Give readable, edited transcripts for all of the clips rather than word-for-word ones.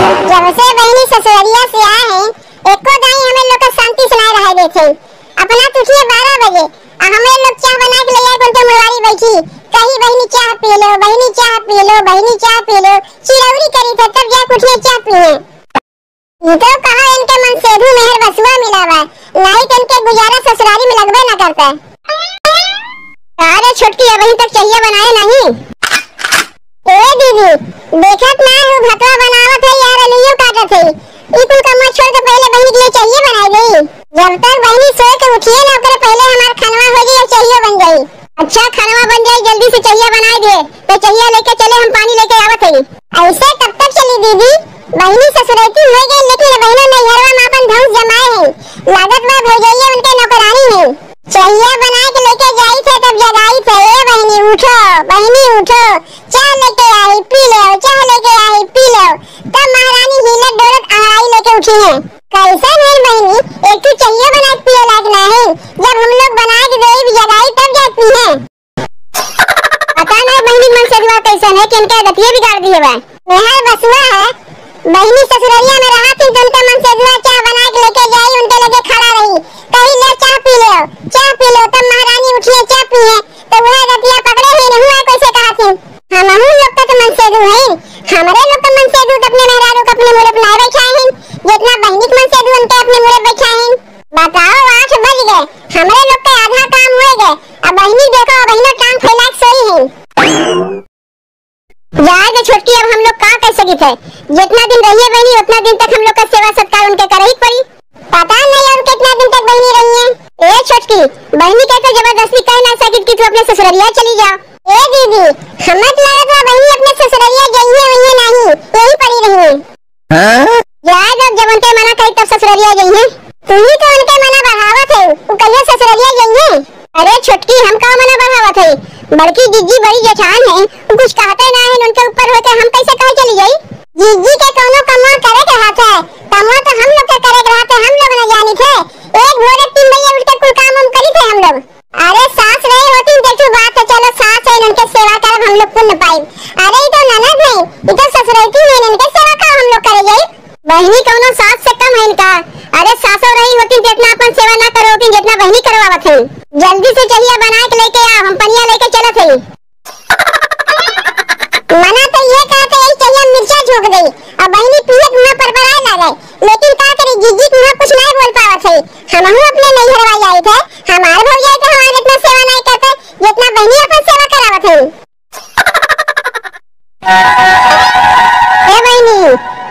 जब से बहनी ससुरिया से आए हैं एको दाई हमें लोग का शांति सुनाए रहे देथे। अपना उठिए 12 बजे हमें लोग चाय बना के ले आए कोन मुड़वारी बैठी कही बहनी चाय पी लो, बहनी चाय पी लो, बहनी चाय पी लो, चिरौरी करी थे तब जा उठिए चाय पिए। ये तो कहा इनके मन सेधु मेहर बसुआ मिलावा नहीं तो इनके गुजारा ससुरारी में लगबे ना करता। अरे छोटकी अभी तक चाहिए बनाए नहीं। ए दीदी देखत ना हूं भतवा बनावत है यार अलियो काटत है। ई कुल काम छोड़ के पहले बहनी के लिए चाहिए बनाई गई। जब तक बहनी सोए के उठिए ना ओकरे पहले हमार खानवा हो जाए और चाहिए बन जाए। अच्छा खानवा बन जाए जल्दी से चाहिए बनाई दे तो चाहिए लेके चले हम पानी लेके आवत है। ऐसे कब तक चली दीदी? बहनी ससुरैती हो गई लेकिन बहनों ने घरवा में अपन धौंस जमाए हैं। लागत में भौजाइया उनके नौकरानी है। चाहिए बना के लेके जाई थे तब जगाई थे ए बहनी उठो, बहनी उठो, चाय लेके आई पी लो, चाय लेके आई पी लो। तब महारानी हिलत डोलत आराई लेके उठी है। कैसा है बहनी एक तो चाहिए बना के पिए लायक ना है। जब हम लोग बना के दे भी जगाई तब जाती है। पता नहीं बहनी मन से दुआ कैसा है कि इनके गतिये बिगाड़ दिए बा। मेहर बसुआ है बहनी ससुररिया में रहा थी तो उनका मन से दुआ चाय बना के लेके जाई उनके लगे खड़ा रही कही ले चाय पी लो, चाय पी लो। तब महारानी उठिए चाय पिए तो वह गतिया पकड़े ही नहीं हुआ कैसे कहा थी। हम लोग का तो मन से दू है हमारे लोग का मन से दू अपने मेहरारू को अपने मुड़े बनाए बैठा है जितना बहनी के मन से दू उनके अपने मुड़े बैठा है। बताओ 8 बज गए हमारे लोग का आधा काम हो गए अब बहनी देखो बहनों टांग फैला के सोई है। जाए तो छोटकी अब हम लोग का कर सकी थे। जितना दिन रहिए बहनी उतना दिन तक हम लोग का सेवा सत्कार उनके करे ही पड़ी। पता नहीं और कितना दिन तक बहनी रही है। ए छोटकी बहनी कह तो जबरदस्ती कह ना सकी कि तू अपने ससुरालिया चली जाओ। ए दीदी हमें लगा था बहनी अपने ससुरालिया गई है वही नहीं यही पड़ी रही है। हां जाए जब उनके मना कही तब ससुरालिया गई है। तू ही तो उनके मना बढ़ावत है वो कहियो ससुरालिया गई है। अरे छोटकी हम का मना बढ़ावत है बड़की जीजी बड़ी जेठान है कुछ कहते ना है उनके ऊपर होके हम कैसे कह चली गई। जीजी के कोनो कमा करे के हाथ है कमा तो हम लोग के करे के हाथ है हम लोग न जानी थे। एक भोरे 3 बजे उठ के कुल काम हम करी थे हम लोग। अरे सास रही होती देखो बात है चलो सास है उनके सेवा करब हम लोग पुण्य पाई। अरे ये तो ननद है ये तो ससुरैती है इनके सेवा का हम लोग करे जाई। बहनी कोनो सास से कम है इनका। अरे सासो रही होती जितना अपन सेवा ना करोगी जितना बहनी करवावत है। जल्दी से चाहिए बना के लेके आ हम पनिया लेके चलत है। मना तो ये कहते हैं चाहिए मिर्चा झोंक गई अब बहनी पियत मुंह पर बराए लगे लेकिन का करे जीजी मुंह कुछ नहीं बोल पावत है। हम अपने नहीं हरवाई आई थे हमारे भौजाई तो हमारे इतना सेवा नहीं करते जितना बहनी अपन सेवा करावत है। ए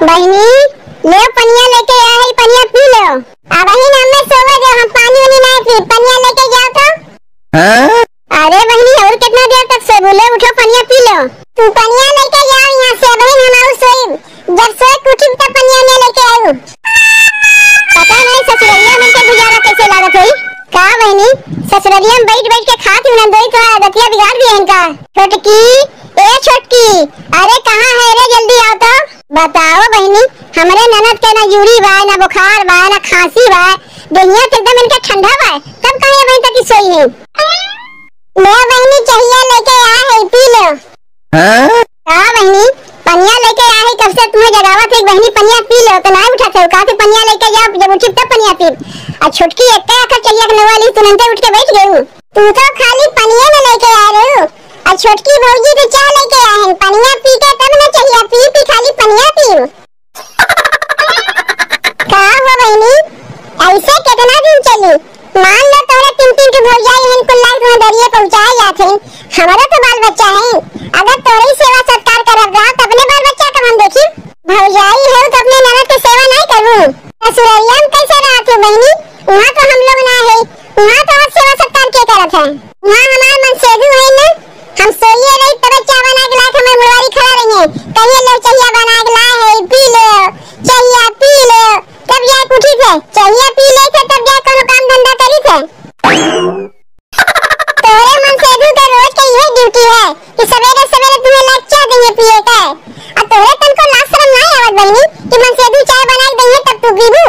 बहनी ले पनिया लेके आ है पनिया पी लो। अब ही ना मैं सोवा जो हम पानी वाली नहीं पी पनिया लेके जाओ तो। हां अरे बहनी और कितना देर तक से बोले उठो पनिया पी लो। तू पनिया लेके जाओ यहां से बहन हम आउ सोई जब सोए उठी तब पनिया ने लेके आऊ। पता नहीं ससुरालिया में के गुजारा कैसे लागत है का बहनी ससुरालिया में बैठ बैठ के खाती ना दई तो आदतिया बिगाड़ दी इनका। छोटकी ए छोटकी अरे कहां है रे जल्दी आओ तो। बताओ बहनी हमरे ननद के ना यूरी बा ना बुखार बा ना खांसी बा दुनिया तो एकदम इनका ठंडा बा तब कहां अभी तक सोई है। मैं बहनी चाहिए लेके आ है पी लो। हां हां बहनी पनिया लेके आ है कब से तुम्हें जगावत है बहनी पनिया पी लो तो नहीं उठा थे कहा थे पनिया लेके जाओ जब उठी तब पनिया पी। और छोटकी एक आकर चाहिए के नवाली तुरंत उठ के बैठ गई तू तो खाली पनिया में लेके आ रहे हो और छोटकी भौजी तो चाय लेके आए हैं पनिया पी के तब ना चाहिए पी खाली पनिया पी। का हुआ बहनी ऐसे कितना दिन चली मान लो तोरे 3 के भौजाई हैं कुल लाइफ में दरिए पहुंचाए जाते हमारा तो बाल बच्चा है अगर तोरी सेवा सत्कार करब रहा तो अपने बाल बच्चा का हम देखी। भौजाई है तो अपने ननद की सेवा नहीं करूं ससुरालिया में कैसे रहत हो बहनी वहां तो हम लोग ना है वहां तो आप सेवा सत्कार के करत है वहां हमार मन सेधु है ना हम सोइए रही तब चाय बना के लाके हमार मुड़वारी खड़ा रही है कहिए लो चाहिए बना के लाए है पी लो चाहिए पी लो तब जा उठी थे चाहिए पी ले थे तब जा कोनो काम धंधा करी थे। तोरे मन से दू तो रोज की यही ड्यूटी है कि सवेरे सवेरे तुम्हें लाग चाय देंगे पिए का और तोरे तन को लाज शर्म नहीं आवत बहनी कि मन से दू चाय बना के देंगे तब तू पीबू।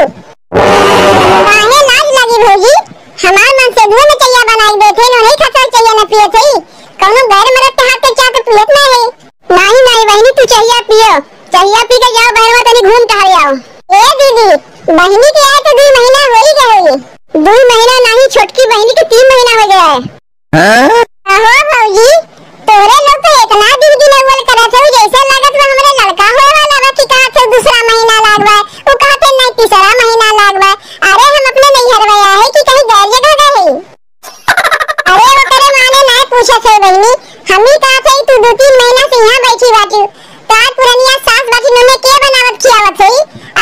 काहे लाज लगी भौजी हमार मन से दू में चाहिए बना के देथे नो नहीं खाता चाहिए ना पिए थे कोनो गैर मरद के हाथ के चाय तो पियत नहीं है। नहीं नहीं बहनी तू चाहिए पियो चाहिए पी के जाओ बहनवा तनी घूम टहल आओ। ए दीदी बहनी के आए तो 2 महीना हो ही गए। 2 महीना नहीं छोटकी बहनी के 3 महीना हो गया है। आहो भौजी तोरे लोग तो इतना दिन अव्वल करत हो जैसे लागत बा हमरे लड़का होए वाला बा कि का थे दूसरा महीना लागबा वो कहते नहीं तीसरा महीना लागबा। अरे हम अपने नहीं हरवाया है कि कहीं गैर जगह गए। अरे वो करे माने ना पूछे थे बहनी हम ही कहा थे तू 2-3 महीना से यहाँ बैठी बाटू तार पुरनिया सास बाटी ने के बनावत खियावत है।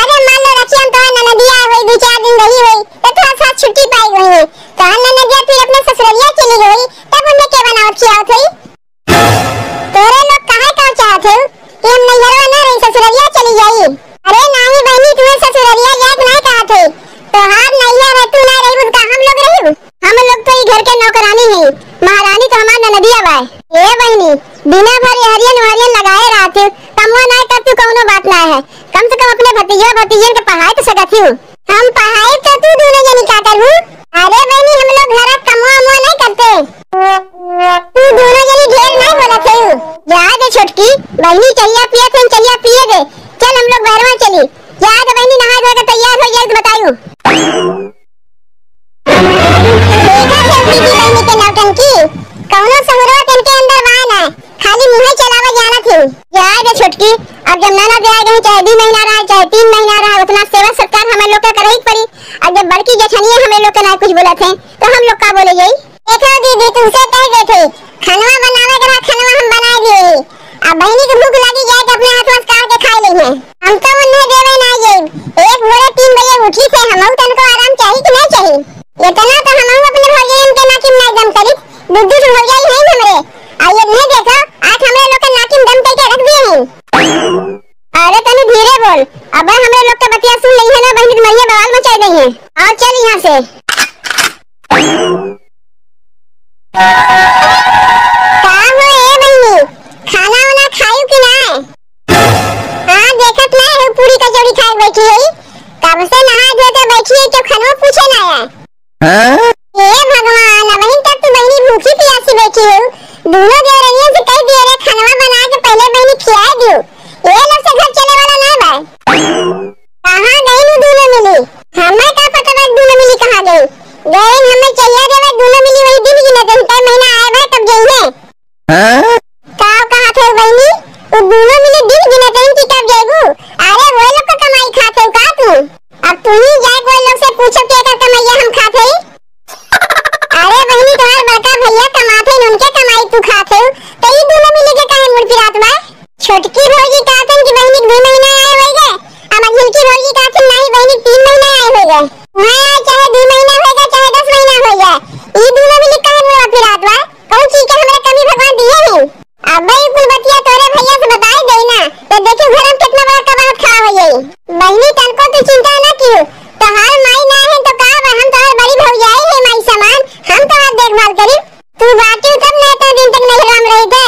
अरे मान लो रखी हम तो ननदिया होई 2-4 दिन रही होई तो थोड़ा सा छुट्टी पाई गई है तो ननदिया फिर अपने ससुरालिया चली गई तब उन्हें के बनावत खियावत है। तोरे लोग काहे का चाहत हो कि हम नैहरवा ना रही ससुरालिया चली जाई। अरे नहीं बहनी तुम्हें ससुरालिया जात नहीं कहत है तो हार नैहर है तू ना रही उसका हम लोग रही। हम लोग तो घर के नौकरानी है महारानी तो हमार ननदिया बा। ए बहनी बिना भर हरियन लगाए रहते कमवा ना कर तू कोनो बात ना है कम से कम अपने भतीजन के पढ़ाई तो सकत हूं। हम पढ़ाई तो तू दोनों जनी का करू। अरे बहनी हम लोग घर कमवा नहीं करते तू दोनों जनी ढेर नहीं बोलत है। जा दे छोटकी बहनी चाहिए पिए थे चाहिए पिए दे चल हम लोग बहरवा चली जा दे बहनी नहा धो के तैयार हो जाए तो बताइयो। देखा है दीदी बहनी के नौटंकी कौनो सहुरवा तन के अंदर वाना खाली मुंह चलावा जाना थी। जा दे छोटकी अब जब नाना दे गए चाहे 2 महीना रहा चाहे 3 महीना रहा उतना सेवा सत्कार हमें लोग का करे ही पड़ी। अब जब बड़की जेठनिया हमें लोग का ना कुछ बोला थे तो हम लोग का बोले जाई। देखो दीदी तुमसे कह गए थे खाना बनावे के खाना हम बना दिए अब बहनी को भूख लगी जाए तो अपने हाथ में काट के खा लेंगे। हम तो उन्हें देवे ना जाए एक भोरे 3 बजे उठी थे हम तन को आराम चाहिए कि नहीं चाहिए इतना तो हम अपने भौजाई के नाकिम ना दम करी दूध भौजाई है हमरे आइए नहीं देखो आज हमरे लोग के नाकिम दम करके रख दिए हैं। अरे तनी धीरे बोल अब हमरे लोग का बतिया सुन ली है ना बहनी मरिया बवाल मचा दी है। आओ चल यहां से का हो ए बहनी खाना वाना खायू कि ना। हां देखत ना है पूरी कचौड़ी खाए बैठी है कब से नहा धो के बैठी है तो खाना पूछे ना आया। हे भगवान बहन तक तो बहनी भूखी प्यासी बैठी हो दोनों देवरानियों से कह दिए रे खाना बना के पहले बहनी खिला दियो ये लोग से घर चले वाला ना बा। कहां गई नु दोनों मिली हमें का पता बा दोनों मिली कहां गई गए हमें चाहिए देवे दोनों मिली वही दिन गिने दिन तक महीना आए भाई तब जाइए। हां कहां थे बहनी वो दोनों मिली दिन गिने दिन की तब जाएगू। अरे वो लोग का कमाई खाते हो का तू अब तू ही जाए कोई लोग से पूछो क्या का कमाइया हम खाते। अरे बहनी तुम्हारे बड़का भैया कमाते हैं उनके कमाई तू खाते हो तो ये दोनों मिले के काहे मुड़ फिरात बा। छोटकी भौजी कहतन कि बहनी 2 महीना आए हो गए अब झिलकी भौजी कहतन नहीं बहनी 3 महीना आए हो गए। हां चाहे 2 महीना हो गए चाहे 10 महीना हो गए ये दोनों मिले काहे मुड़ फिरात बा कौन चीज के हमरा कमी भगवान दिए हैं। अब भाई कुल बतिया तोरे भैया से बताई दे ना तो देखो घर में कितना बड़ा कबाब खा हो जाई। बहनी तनको तो चिंता ना कियो तोहार माई ना है तो का हम तोहार बड़ी भौजाई है माई समान हम तोहार देखभाल करी तू बाटी तब ना इतना दिन तक नहीं राम रही थे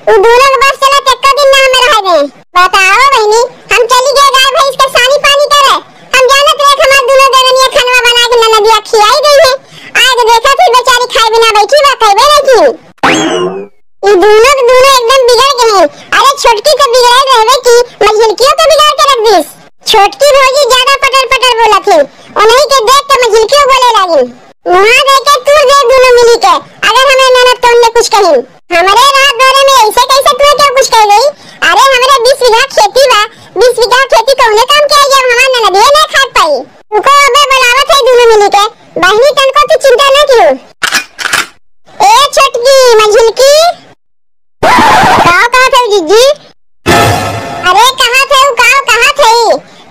वो दोनों के बस चला तक दिन ना हमें रह गए। बताओ बहनी हम चली गए गाय भैंस के सानी पानी करे हम जानत रहे हमार दोनों देवरानियां खाना बना के ननदिया खिलाई गई है आज देखा थी बेचारी खाए बिना बैठी बा खाइबे नहीं की ये दोनों एकदम बिगड़ गए हैं। अरे छोटकी तो बिगड़ रहवे की मझिलकियों को बिगाड़ के रख दिस। छोटकी भौजी ज्यादा पटर बोला थी उन्हीं के देख के मझिलकियों बोले लगी वहां देख के तू दे दोनों मिली के अगर हमें ननद तो उन्हें कुछ कही हमारे रात दौरे में ऐसे कैसे तू क्या कुछ कह गई। अरे हमारे 20 बीघा खेती बा 20 बीघा खेती कौने काम के जब हमार ननद ये नहीं खा पाई तुमको अबे बुलावत है दोनों मिली के बहनी तनको तू चिंता ना कियो। ए छोटकी मझिलकी कहाँ थे जीजी। अरे कहाँ थे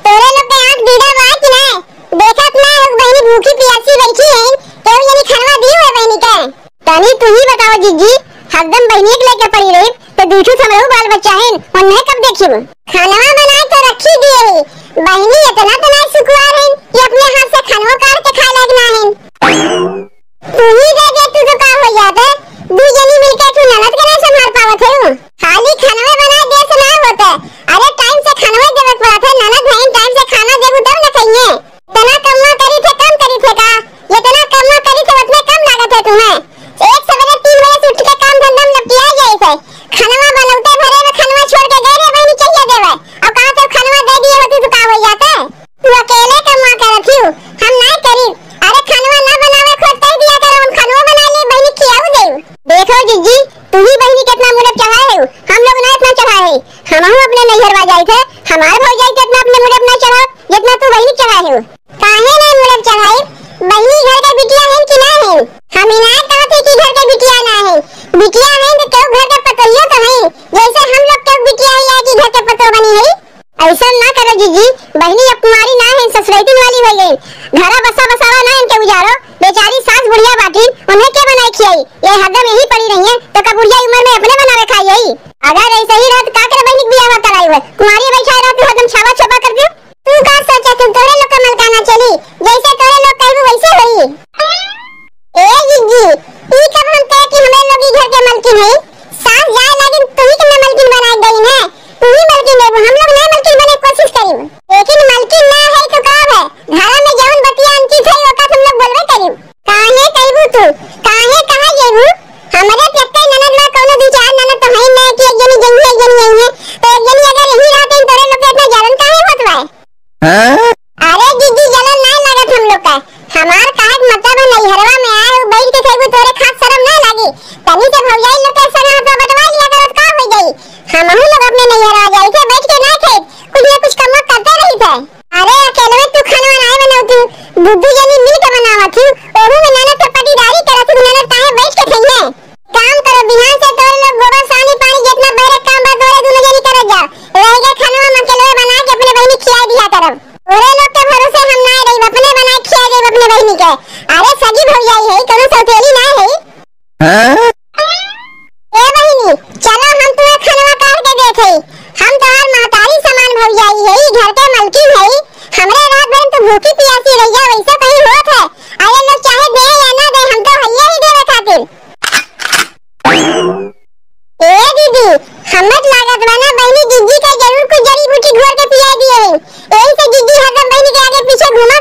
तोरे लोग के आंख बीड़ा बा कि नहीं देखत ना है बहनी भूखी प्यासी बैठी है तो ये खाना दी है बहनी के तनी तू ही बताओ जीजी हरदम बहनी के लेके पड़ी रही तो दूसरे समरो बाल बच्चा है उन्हें कब देखिब खाना बनाए तो रखी दिए बहनी इतना तो नहीं सुकुआर है कि अपने हाथ से खाना काट के खा लायक ना है तू ही दे तू तो का हो जाता दू जनी मिलकर तू ननद के नहीं संभाल पावत है खाली खाना बना दे से ना होता। अरे टाइम से खाना देवे पड़ा था ननद भाई टाइम से खाना देबू तब ना खाइए तना कम करी थे का ये तना कम करी थे उतने कम लागत है तुम्हें एक सवेरे 3 बजे से उठ के काम धंधा में लपटिया जाए थे खाना बनौते भरे में खाना छोड़ के गए रे बहनी चाहिए देवे अब का हो जाता है। तू अकेले कमा करत हूँ, हम नहीं करी। अरे खानवा ना बनावे खुद कह दिया करो, हम खानवा बना ले बहनी खियाऊ दे। देखो जीजी तू ही बहनी कितना मुरब चढ़ाए हो, हम लोग ना इतना चढ़ाए। हम अपने नैहरवा जाए थे, हमारे भौजाई के इतना अपने मुरब ना चढ़ाओ जितना तू बहनी चढ़ाए हो। काहे ना मुरब चढ़ाई, बहनी घर का बिटिया है कि ना है? हम इनाय कहते कि घर का बिटिया ना है, बिटिया है तो क्यों घर का पतोहिया तो है, जैसे हम लोग क्यों बिटिया है कि घर का पतो बनी है। ऐसा ना करो जीजी, बहनी अब कुमारी ना है, ससुरैतिन वाली हो गई। घरा बसा बसावा ना इनके उजारो, बेचारी सास बुढ़िया बाटी, उन्हें क्या बनाई खियाई, ये हरदम यही पड़ी रही है तो का बुढ़िया उम्र में अपने बनावे खाई यही। अगर ऐसे ही रहत का करे बहनी बियाह कराई हुए, कुमारी बैठा रहत हरदम छावा छपा कर दे। तू का सोचा तू तोरे लोग का मलकाना चली, जैसे तोरे लोग कहबू वैसे होई। ए जीजी ई कब हम कहे कि हमें लोग ई घर के मलकिन है, सास जाए लेकिन तू ही के मलकिन बनाई गई है, तू ही मलकिन देबू, हम लोग ना मलकिन बने कोशिश करी। लेकिन मलकिन ना है तो का है, घरा में जौन बतिया अंकी थे ओका तुम लोग बोलबे करी। काहे कहबू तू, काहे कहा जेबू, हमरे पेटे ननद में कोनो दू चार ननद तो है ना कि एक जनी जनी है एक जनी यही है, तो एक जनी अगर यही रहते तोरे लोग के इतना जलन काहे होत बा? हां अरे जीजी जलन नहीं लागत हम लोग का, हमार काहे मतलब नैहरवा में आए हो बैठ के कहबू तोरे खास शर्म ना लागी, तनी से भौजाई लोग के संग हाथ बटवा लिया करत का हो गई। हमहु लोग अपने नैहरवा जाई थे बैठ के ना खेत कुछ ना कुछ काम करते रही थे। अरे अकेले तू खाना बनाए बनावती, बुद्धू जनी मिल के बनावत थी, ओहू में ननद से पटीदारी करत थी, ननद काहे बैठ के खइए। काम करो बिहान से तोरे लोग गोबर सानी पानी जितना बड़े काम बा तोरे दोनों जनी करत जा, रह गए खाना में अकेले बना के अपने बहनी खिला दिया करब। तोरे लोग के भरोसे हम ना रही, अपने बना खिला देब अपने बहनी के। अरे सगी भौजाई है कोनो सौतेली ना है। हां ए बहनी चलो हम तुम्हें खाना काट के देखे, हम तोहार महतारी समान भौजाई है, घर के मलकिन है, हमरे रात भर तो भूखी प्यासी रह जा वैसा कहीं होत है। अरे लोग चाहे दे या ना दे हम तो हइया ही देवे खातिर। ए दीदी हमत लागत बना बहनी जीजी का जरूर कुछ जड़ी बूटी घोर के पिया दिए, यही से जीजी हरदम बहनी के आगे पीछे घुमा